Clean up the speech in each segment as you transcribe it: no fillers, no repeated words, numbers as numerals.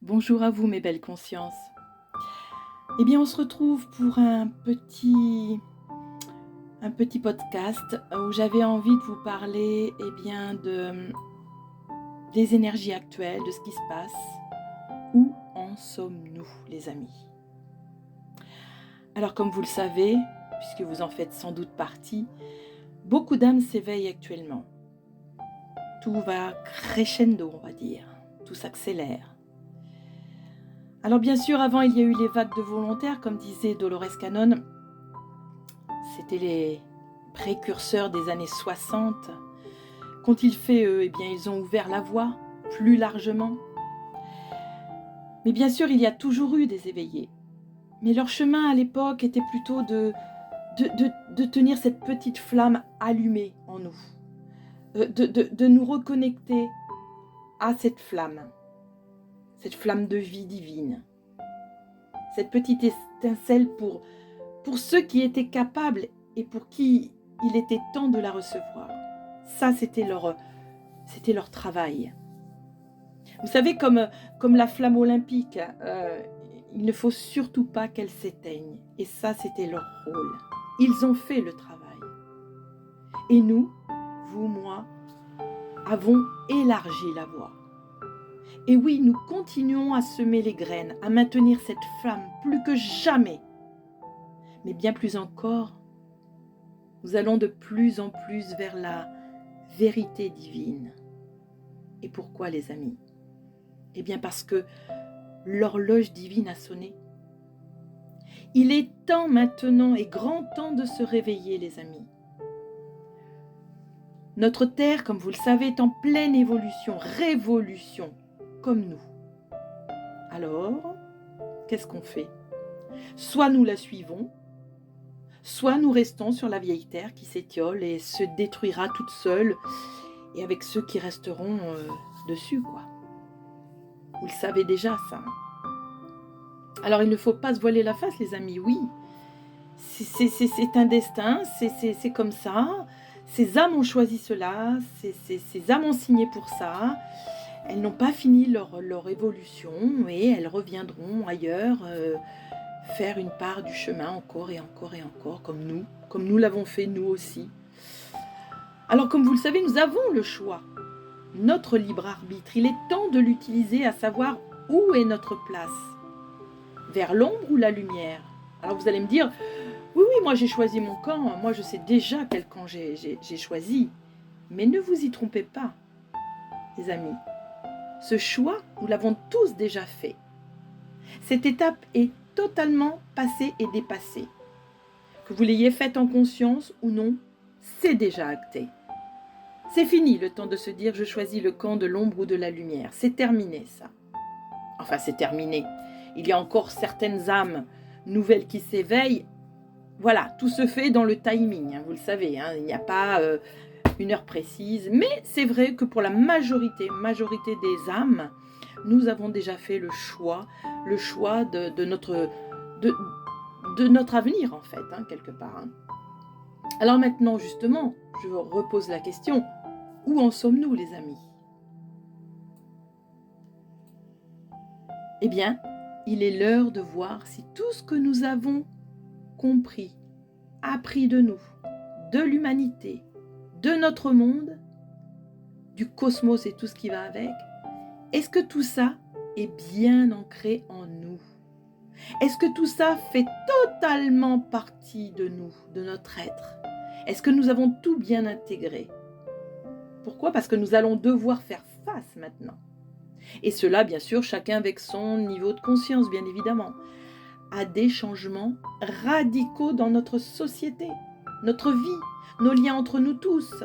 Bonjour à vous mes belles consciences. Eh bien on se retrouve pour un petit podcast où j'avais envie de vous parler des énergies actuelles, de ce qui se passe. Où en sommes-nous les amis? Alors comme vous le savez, puisque vous en faites sans doute partie, beaucoup d'âmes s'éveillent actuellement. Tout va crescendo, on va dire. Tout s'accélère. Alors bien sûr, avant, il y a eu les vagues de volontaires, comme disait Dolores Cannon. C'était les précurseurs des années 60. Qu'ont-ils fait, eux? Eh bien, ils ont ouvert la voie plus largement. Mais bien sûr, il y a toujours eu des éveillés. Mais leur chemin à l'époque était plutôt de tenir cette petite flamme allumée en nous. De nous reconnecter à cette flamme de vie divine. Cette petite étincelle pour ceux qui étaient capables et pour qui il était temps de la recevoir. Ça, c'était leur travail. Vous savez, comme la flamme olympique, il ne faut surtout pas qu'elle s'éteigne. Et ça, c'était leur rôle. Ils ont fait le travail. Et nous, vous, moi, avons élargi la voie. Et oui, nous continuons à semer les graines, à maintenir cette flamme plus que jamais. Mais bien plus encore, nous allons de plus en plus vers la vérité divine. Et pourquoi, les amis? Eh bien parce que l'horloge divine a sonné. Il est temps maintenant et grand temps de se réveiller, les amis. Notre Terre, comme vous le savez, est en pleine évolution, révolution, comme nous. Alors, qu'est-ce qu'on fait? Soit nous la suivons, soit nous restons sur la vieille terre qui s'étiole et se détruira toute seule, et avec ceux qui resteront dessus, quoi. Vous le savez déjà, ça. Alors, il ne faut pas se voiler la face, les amis, oui. C'est un destin, c'est comme ça. Ces âmes ont choisi cela, ces âmes ont signé pour ça. Elles n'ont pas fini leur évolution et elles reviendront ailleurs faire une part du chemin encore et encore et encore, comme nous l'avons fait nous aussi. Alors comme vous le savez, nous avons le choix, notre libre arbitre. Il est temps de l'utiliser, à savoir où est notre place, vers l'ombre ou la lumière. Alors vous allez me dire, oui, moi j'ai choisi mon camp, moi je sais déjà quel camp j'ai choisi. Mais ne vous y trompez pas, les amis. Ce choix, nous l'avons tous déjà fait. Cette étape est totalement passée et dépassée. Que vous l'ayez faite en conscience ou non, c'est déjà acté. C'est fini le temps de se dire « je choisis le camp de l'ombre ou de la lumière ». C'est terminé ça. Enfin, c'est terminé. Il y a encore certaines âmes nouvelles qui s'éveillent. Voilà, tout se fait dans le timing, vous le savez. Il n'y a pas une heure précise. Mais c'est vrai que pour la majorité des âmes, nous avons déjà fait le choix de notre avenir, en fait, quelque part. Alors maintenant, justement, je repose la question, où en sommes-nous, les amis? Eh bien, il est l'heure de voir si tout ce que nous avons compris, appris de nous, de l'humanité, de notre monde, du cosmos et tout ce qui va avec, est-ce que tout ça est bien ancré en nous? Est-ce que tout ça fait totalement partie de nous, de notre être? Est-ce que nous avons tout bien intégré? Pourquoi? Parce que nous allons devoir faire face maintenant. Et cela, bien sûr, chacun avec son niveau de conscience, bien évidemment, à des changements radicaux dans notre société, notre vie, nos liens entre nous tous,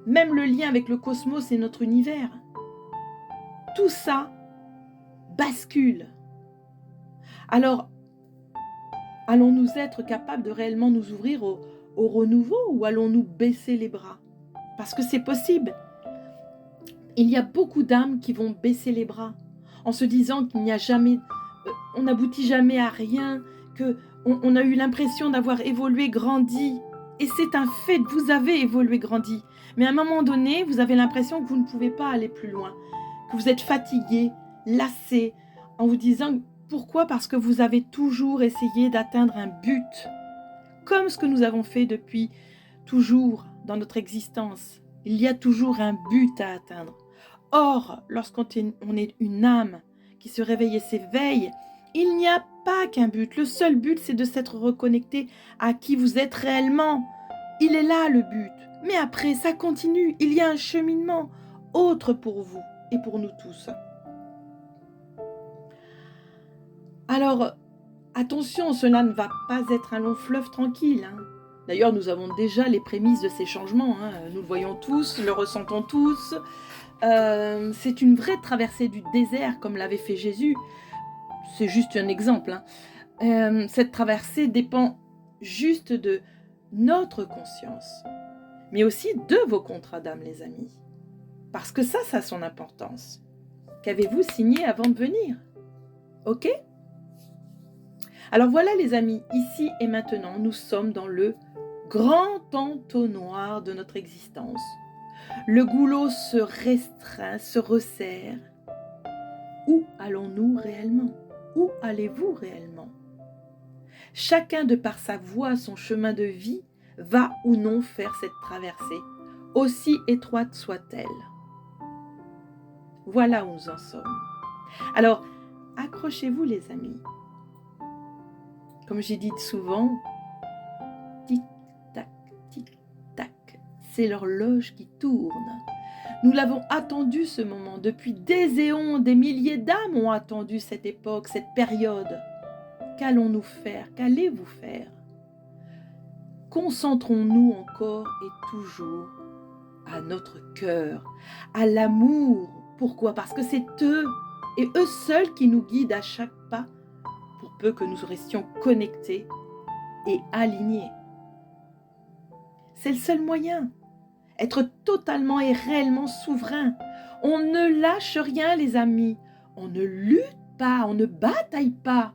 même le lien avec le cosmos et notre univers. Tout ça bascule. Alors, allons-nous être capables de réellement nous ouvrir au renouveau ou allons-nous baisser les bras? Parce que c'est possible. Il y a beaucoup d'âmes qui vont baisser les bras en se disant qu'il n'y a jamais, on n'aboutit jamais à rien, qu'on a eu l'impression d'avoir évolué, grandi. Et c'est un fait, vous avez évolué, grandi. Mais à un moment donné, vous avez l'impression que vous ne pouvez pas aller plus loin, que vous êtes fatigué, lassé, en vous disant pourquoi? Parce que vous avez toujours essayé d'atteindre un but, comme ce que nous avons fait depuis toujours dans notre existence. Il y a toujours un but à atteindre. Or, lorsqu'on est une âme qui se réveille et s'éveille, il n'y a pas qu'un but. Le seul but, c'est de s'être reconnecté à qui vous êtes réellement. Il est là le but. Mais après, ça continue. Il y a un cheminement autre pour vous et pour nous tous. Alors, attention, cela ne va pas être un long fleuve tranquille. D'ailleurs, nous avons déjà les prémices de ces changements. Nous le voyons tous, le ressentons tous. C'est une vraie traversée du désert, comme l'avait fait Jésus. C'est juste un exemple. Cette traversée dépend juste de notre conscience, mais aussi de vos contrats d'âme, les amis. Parce que ça a son importance. Qu'avez-vous signé avant de venir? Ok? Alors voilà les amis, ici et maintenant, nous sommes dans le grand entonnoir de notre existence. Le goulot se restreint, se resserre. Où allons-nous réellement? Où allez-vous réellement? Chacun de par sa voie, son chemin de vie, va ou non faire cette traversée, aussi étroite soit-elle. Voilà où nous en sommes. Alors, accrochez-vous les amis. Comme j'ai dit souvent, tic-tac, tic-tac, c'est l'horloge qui tourne. Nous l'avons attendu ce moment, depuis des éons, des milliers d'âmes ont attendu cette époque, cette période. Qu'allons-nous faire? Qu'allez-vous faire? Concentrons-nous encore et toujours à notre cœur, à l'amour. Pourquoi? Parce que c'est eux et eux seuls qui nous guident à chaque pas, pour peu que nous restions connectés et alignés. C'est le seul moyen. Être totalement et réellement souverain. On ne lâche rien, les amis. On ne lutte pas, on ne bataille pas.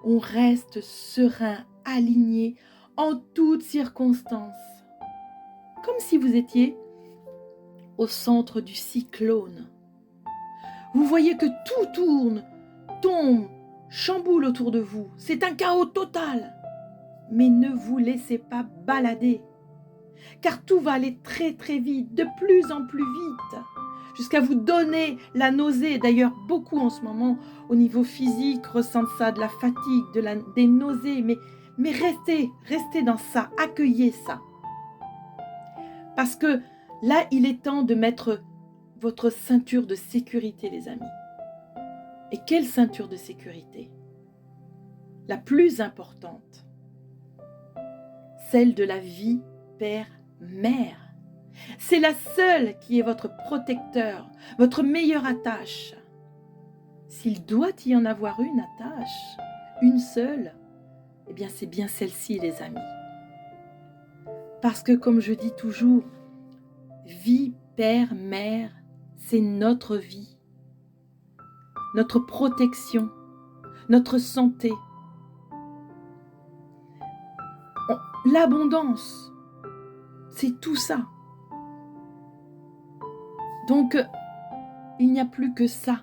On reste serein, aligné en toutes circonstances. Comme si vous étiez au centre du cyclone. Vous voyez que tout tourne, tombe, chamboule autour de vous. C'est un chaos total. Mais ne vous laissez pas balader. Car tout va aller très très vite, de plus en plus vite, jusqu'à vous donner la nausée. D'ailleurs, beaucoup en ce moment, au niveau physique, ressentent ça, de la fatigue, des nausées. Mais restez dans ça, accueillez ça. Parce que là, il est temps de mettre votre ceinture de sécurité, les amis. Et quelle ceinture de sécurité? La plus importante, celle de la vie père-mère. C'est la seule qui est votre protecteur, votre meilleure attache. S'il doit y en avoir une attache, une seule, eh bien c'est bien celle-ci, les amis. Parce que, comme je dis toujours, vie père-mère, c'est notre vie, notre protection, notre santé, l'abondance, c'est tout ça. Donc, il n'y a plus que ça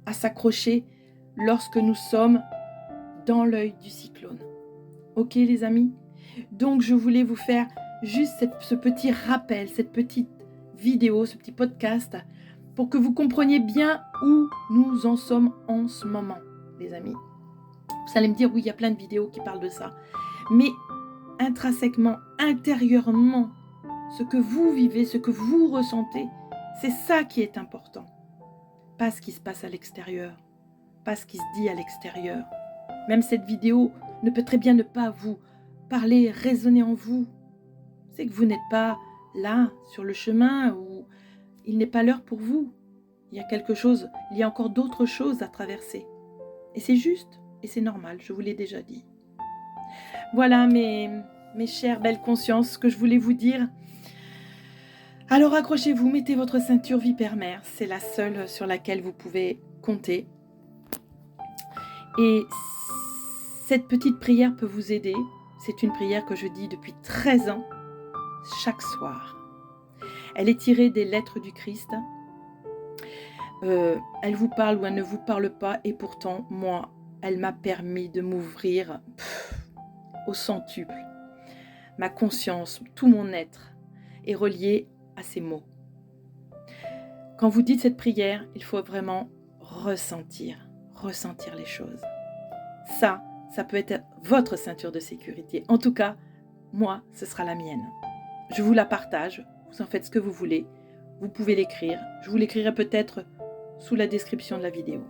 à s'accrocher lorsque nous sommes dans l'œil du cyclone. Ok les amis? Donc je voulais vous faire juste ce petit rappel, cette petite vidéo, ce petit podcast, pour que vous compreniez bien où nous en sommes en ce moment, les amis. Vous allez me dire, oui, il y a plein de vidéos qui parlent de ça. Mais intrinsèquement, intérieurement, ce que vous vivez, ce que vous ressentez, c'est ça qui est important. Pas ce qui se passe à l'extérieur, pas ce qui se dit à l'extérieur. Même cette vidéo ne peut très bien ne pas vous parler, résonner en vous. C'est que vous n'êtes pas là, sur le chemin, ou il n'est pas l'heure pour vous. Il y a quelque chose, il y a encore d'autres choses à traverser. Et c'est juste, et c'est normal, je vous l'ai déjà dit. Voilà mes chères belles consciences, ce que je voulais vous dire. Alors accrochez-vous, mettez votre ceinture vie père-mère, c'est la seule sur laquelle vous pouvez compter. Et cette petite prière peut vous aider. C'est une prière que je dis depuis 13 ans, chaque soir. Elle est tirée des lettres du Christ. elle vous parle ou elle ne vous parle pas, et pourtant, moi, elle m'a permis de m'ouvrir au centuple. Ma conscience, tout mon être est relié à ces mots. Quand vous dites cette prière, il faut vraiment ressentir les choses. Ça peut être votre ceinture de sécurité. En tout cas, moi, ce sera la mienne. Je vous la partage, vous en faites ce que vous voulez. Vous pouvez l'écrire. Je vous l'écrirai peut-être sous la description de la vidéo.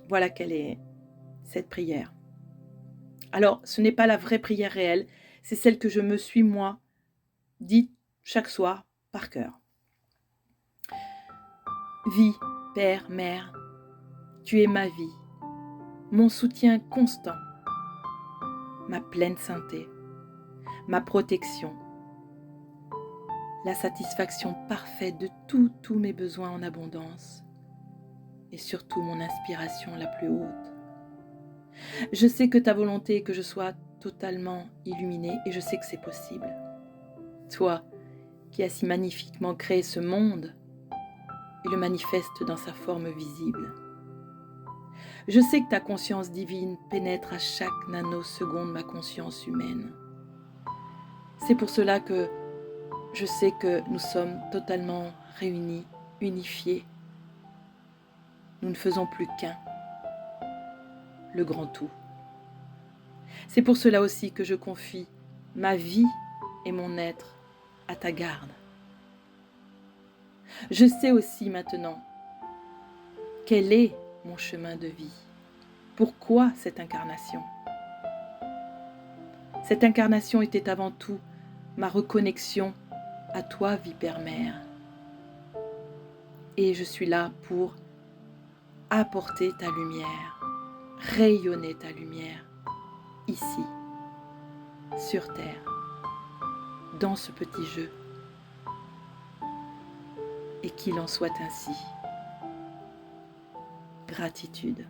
Voilà quelle est cette prière. Alors, ce n'est pas la vraie prière réelle, c'est celle que je me suis, moi, dite chaque soir par cœur. Vie, Père, Mère, tu es ma vie, mon soutien constant, ma pleine santé, ma protection, la satisfaction parfaite de tous mes besoins en abondance et surtout mon inspiration la plus haute. Je sais que ta volonté est que je sois totalement illuminée et je sais que c'est possible. Toi qui as si magnifiquement créé ce monde et le manifeste dans sa forme visible. Je sais que ta conscience divine pénètre à chaque nanoseconde ma conscience humaine. C'est pour cela que je sais que nous sommes totalement réunis, unifiés. Nous ne faisons plus qu'un, le grand tout. C'est pour cela aussi que je confie ma vie et mon être à ta garde. Je sais aussi maintenant quel est mon chemin de vie. Pourquoi cette incarnation? Cette incarnation était avant tout ma reconnexion à toi, vie Père-Mère. Et je suis là pour apporter ta lumière, rayonner ta lumière, ici, sur Terre, dans ce petit jeu. Et qu'il en soit ainsi. Gratitude.